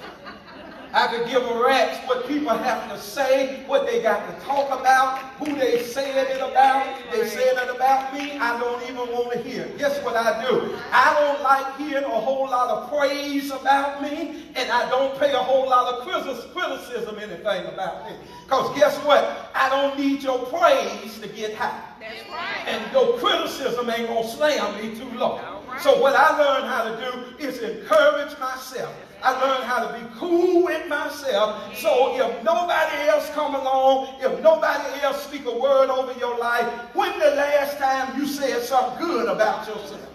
I could give a rat's what people have to say, what they got to talk about, who they said it about. They said it about me. I don't even want to hear. Guess what I do? I don't like hearing a whole lot of praise about me, and I don't pay a whole lot of criticism anything about me. Because guess what? I don't need your praise to get high. That's right. And your criticism ain't going to slam me too low. Right. So what I learned how to do is encourage myself. I learned how to be cool with myself. So if nobody else come along, if nobody else speak a word over your life, when the last time you said something good about yourself?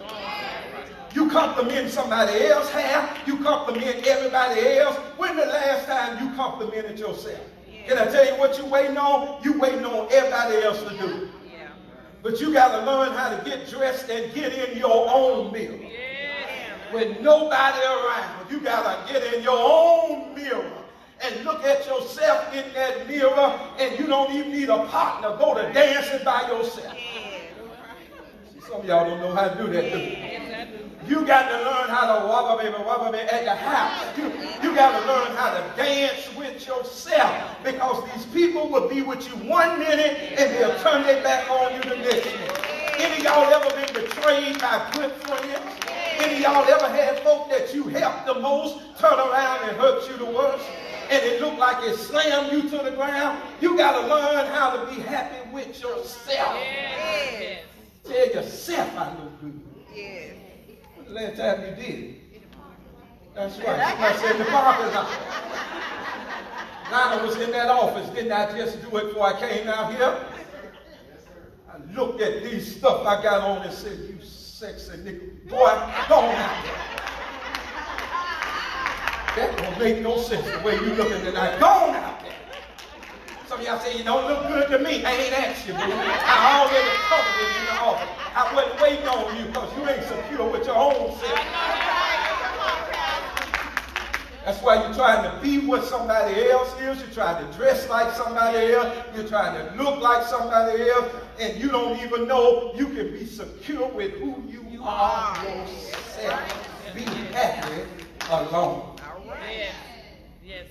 You compliment somebody else, you compliment everybody else. When the last time you complimented yourself? Can I tell you what you waiting on? You waiting on everybody else to do it. Yeah. But you got to learn how to get dressed and get in your own mirror. Yeah. With nobody around, you got to get in your own mirror and look at yourself in that mirror, and you don't even need a partner. Go to dancing by yourself. See, some of y'all don't know how to do that, do you? You got to learn how to wabba baby at the house. You got to learn how to dance with yourself, because these people will be with you 1 minute and they'll turn their back on you the next minute. Any of y'all ever been betrayed by good friends? Any of y'all ever had folk that you helped the most turn around and hurt you the worst? And it looked like it slammed you to the ground? You got to learn how to be happy with yourself. Yes. Tell yourself I look good. Yes. The last time you did it. That's right. I said the parking lot. Lana was in that office. Didn't I just do it before I came out here? I looked at these stuff I got on and said, you sexy nigga. Boy, go on out there. That don't make no sense the way you looking tonight. Go on out there. Some of y'all say you don't look good to me. I ain't asked you, boo. I already covered it in the office. I wasn't waiting on you because you ain't secure with your own self. That's why you're trying to be what somebody else is. You're trying to dress like somebody else. You're trying to look like somebody else. And you don't even know you can be secure with who you are yourself. Be happy alone. All right. Yes.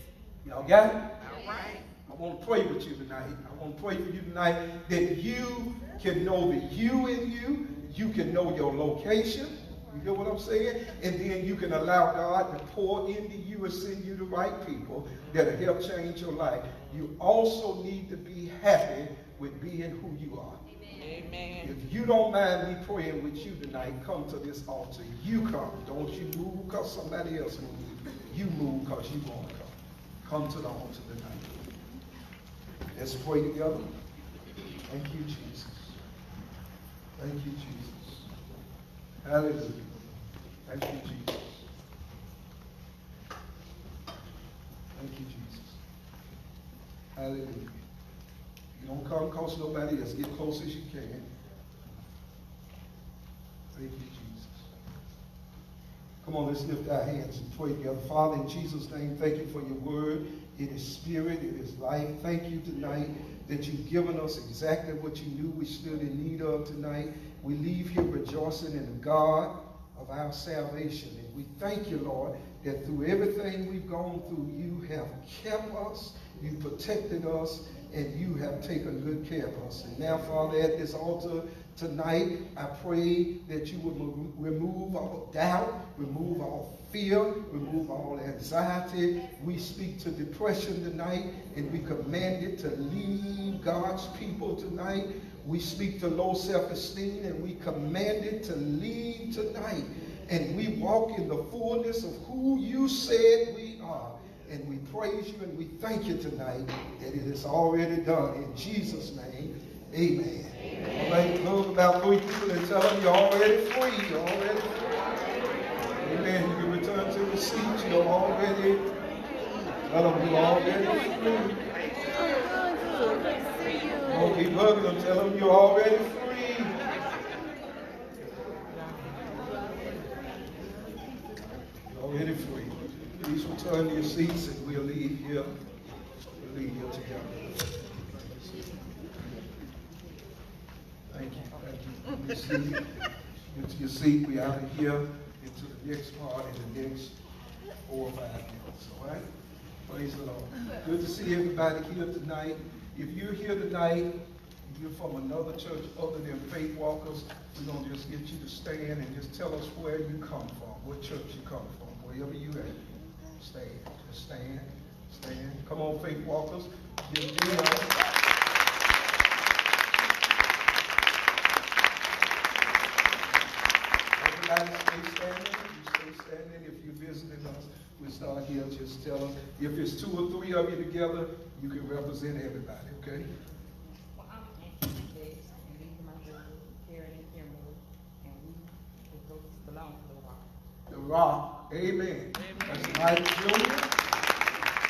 Y'all got it? All right. I want to pray with you tonight. I want to pray for you tonight that you can know the you in you. You can know your location. You hear what I'm saying? And then you can allow God to pour into you and send you the right people that'll help change your life. You also need to be happy with being who you are. Amen. If you don't mind me praying with you tonight, come to this altar. You come. Don't you move because somebody else moves. You move because you want to come. Come to the altar tonight. Let's pray together. Thank you, Jesus. Thank you, Jesus. Hallelujah. Thank you, Jesus. Thank you, Jesus. Hallelujah. You don't come close to nobody else. Get close as you can. Thank you, Jesus. Come on, let's lift our hands and pray together. Father, in Jesus' name, thank you for your word. It is spirit, it is life. Thank you tonight that you've given us exactly what you knew we stood in need of tonight. We leave here rejoicing in the God of our salvation. And we thank you, Lord, that through everything we've gone through, you have kept us, you protected us, and you have taken good care of us. And now, Father, at this altar tonight, I pray that you would remove all doubt, remove all fear, remove all anxiety. We speak to depression tonight, and we command it to leave God's people tonight. We speak to low self-esteem, and we command it to leave tonight. And we walk in the fullness of who you said we are. And we praise you and we thank you tonight that it is already done. In Jesus' name, amen. All right, look about 3 people and tell them you're already free. You're already free. Amen. You can return to the seat. You're already, tell them you're already free. Don't keep hugging them. Tell them you're already free. You're already free. Please return to your seats and we'll leave here. We'll leave here together. Thank you. Thank you. Seat. Get to your seat. We're out of here into the next part in the next 4 or 5 minutes. All right? Praise the Lord. Good to see everybody here tonight. If you're here tonight, if you're from another church other than Faith Walkers, we're going to just get you to stand and just tell us where you come from, what church you come from, wherever you at. Stand. Just stand. Stand. Come on, Faith Walkers. Give me Everybody stay standing. You stay standing. If you're visiting us, we start here. Just tell us. If it's 2 or 3 of you together, you can represent everybody, okay? Well, I'm Anthony Bates, and these are my brothers, Karen and Kimberly, and we belong to the Rock. The Rock. Amen. That's Mike Jr.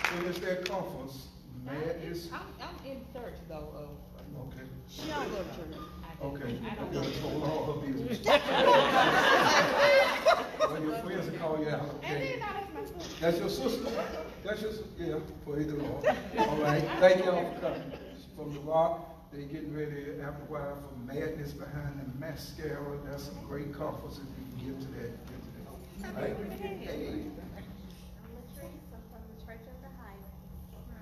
Finish that conference. Madness? I'm in search though of. Okay. She don't go to church. Okay. I don't You told all her business. When your friends will call you out, And okay? then that's my sister. That's your sister? That's your sister? Yeah, praise the Lord. All right, thank y'all for coming. From the Rock, they getting ready after a while for Madness Behind the Mascara. That's some great couples if you can get to that. All right? Hey. I'm Latrice. I'm from the Church of the Highway.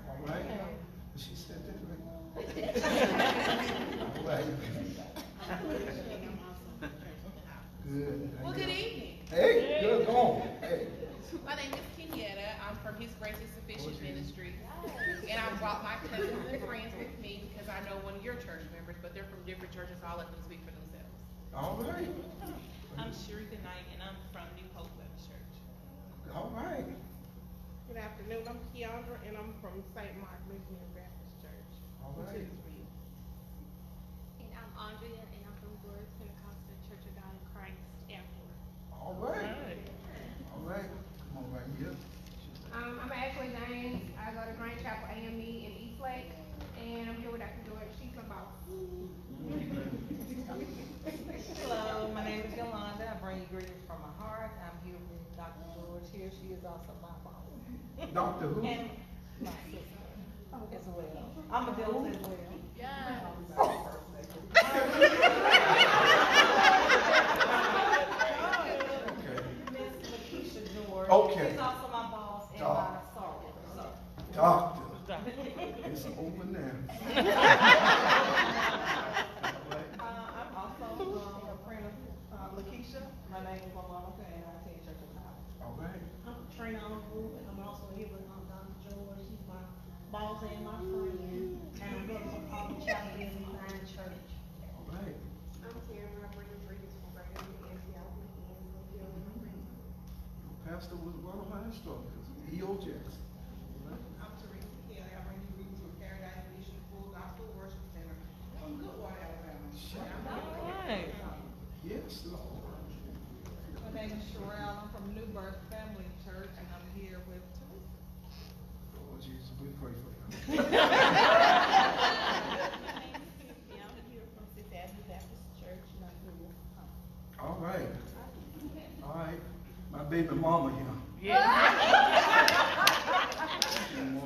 All right. She said that right. All right. Good. Well, good evening. Hey, good, go on. Hey. My name is Kenyatta. I'm from His Grace is Sufficient Ministry. And I brought my cousins and friends with me because I know one of your church members, but they're from different churches, so I'll let them speak for themselves. All right. I'm Sharika Knight, and I'm from New Hope Baptist Church. All right. Good afternoon, I'm Keandra, and I'm from St. Mark Lutheran Baptist Church. All right. And I'm Andrea, and I'm from Glorious Pentecostal Church of God in Christ, Airport. All right. All right. Come on right here. I'm Ashley James. I go to Grand Chapel AME in Eastlake, and I'm here with Dr. George. She's my boss. Hello, my name is Yolanda. I bring you greetings from my heart. I'm here with Dr. George here. She is also my boss. Doctor who? And my sister as well. I'm a Delta as well. Miss Lakeisha George. Okay. She's also my boss and Doc. my sorrow. So. Doctor. It's over now. I'm also a friend of Lakeisha. My name is Monica, and I attend Church of God. All right. I'm Trina Group, and I'm also here with Dr. George. She's my boss and my friend. And I'm here for Papa Chapel in Zion Church. All right. I'm Tamara. I bring you greetings from Brigham and Antioch and Louisville and Marine. Pastor was one of my instructors. E.O. Jackson. I'm Teresa Kelly, I bring you greetings from Paradise Mission Full Gospel Worship Center from Goodwater, Alabama. Yes, Lord. My name is Sherelle. I'm from New Birth Family Church, and I'm here with Teresa. Lord Jesus, we pray for you. Yeah, I'm here from Fifth Avenue Baptist Church, and I'm here with All right. All right. My baby mama here.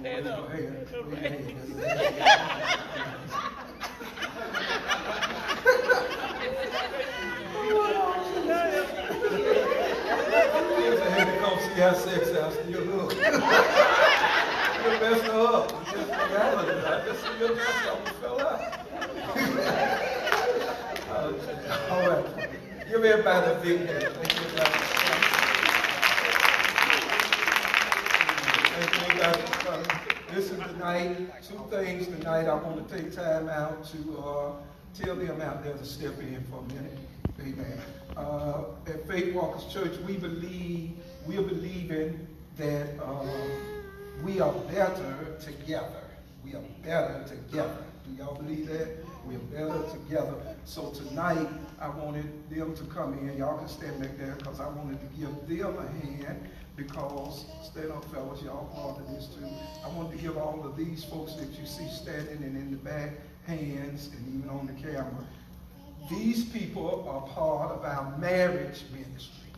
Stand up. I had to come see how sexy I still look. You messed her up. You just forgot her. I just see your dress, I almost fell out. All right. Give everybody a big hand. Thank you, everybody. Thank you, everybody, for coming. Listen, tonight, two things tonight. I want to take time out to tell them out there to step in for a minute. Amen. At Faith Walkers Church, we're believing that we are better together. We are better together. Do y'all believe that? We are better together. So tonight, I wanted them to come in. Y'all can stand back there because I wanted to give them a hand because, stand up fellas, y'all part of this too. I wanted to give all of these folks that you see standing and in the back hands and even on the camera. These people are part of our marriage ministry.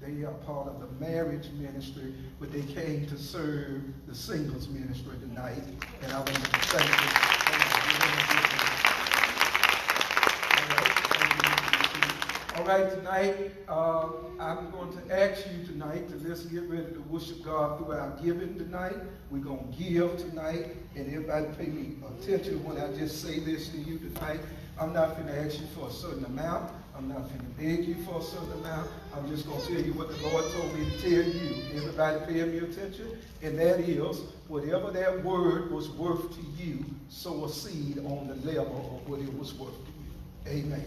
They are part of the marriage ministry, but they came to serve the singles ministry tonight. And I want to thank you. All right, tonight, I'm going to ask you tonight to let's get ready to worship God through our giving tonight. We're going to give tonight, and everybody pay me attention when I just say this to you tonight. I'm not going to ask you for a certain amount. I'm not going to beg you for a certain amount. I'm just going to tell you what the Lord told me to tell you. Everybody pay me attention. And that is, whatever that word was worth to you, sow a seed on the level of what it was worth to you. Amen.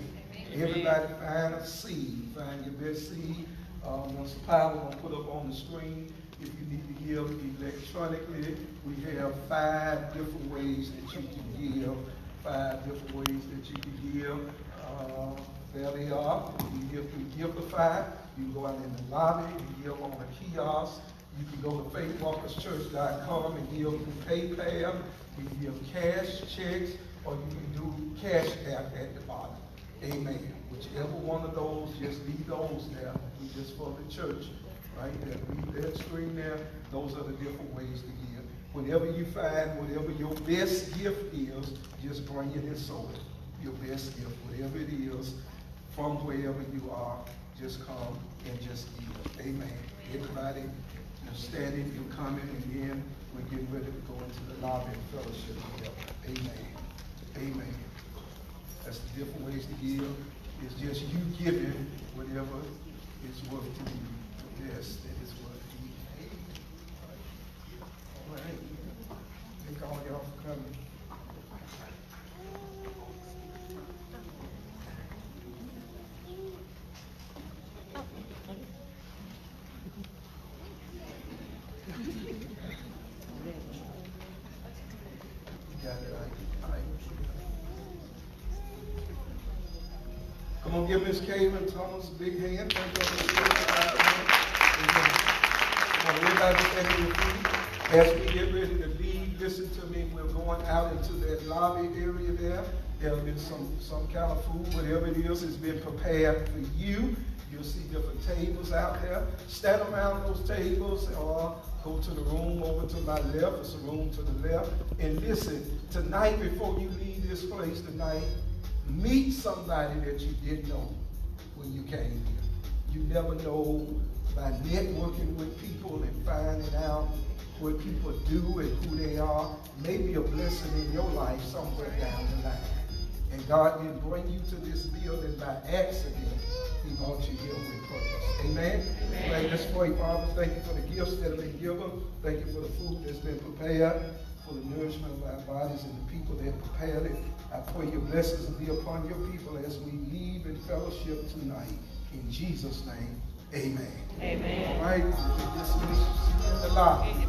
Everybody find a seed. Find your best seed. Mr. Powell going to put up on the screen. If you need to give electronically, we have 5 different ways that you can give. 5 different ways that you can give. There they are. You give through Giveify. You can go out in the lobby and give on a kiosk. You can go to faithwalkerschurch.com and give through PayPal, you can give cash checks, or you can do Cash App at the bottom. Amen. Whichever one of those, just leave those there. We just for the church, right there. Leave that screen there. Those are the different ways to give. Whatever you find, whatever your best gift is, just bring it and sow it. Your best gift, whatever it is, from wherever you are, just come and just give. Amen. Everybody, you're standing, you're coming, and then we're getting ready to go into the lobby and fellowship together. Amen. Amen. That's the different ways to give. It's just you giving whatever is worth to you. The best that is worth to you. All right. Thank all y'all for coming. Come on, give Miss Caitlin Thomas a big hand. Thank you for Come on, everybody stand to your feet. As we get ready to leave, listen to me. We're going out into that lobby area there. There'll be some kind of food, whatever it is, has been prepared for you. You'll see different tables out there. Stand around those tables or go to the room over to my left. It's a room to the left. And listen, tonight before you leave this place tonight, meet somebody that you didn't know when you came here. You never know by networking with people and finding out what people do and who they are. Maybe a blessing in your life somewhere down the line. And God didn't bring you to this building by accident. He brought you here with purpose. Amen? Amen. Let's pray, Father. Thank you for the gifts that have been given. Thank you for the food that's been prepared, for the nourishment of our bodies and the people that prepared it. I pray your blessings will be upon your people as we leave in fellowship tonight. In Jesus' name, amen. Amen. All right, dismiss you in the lobby.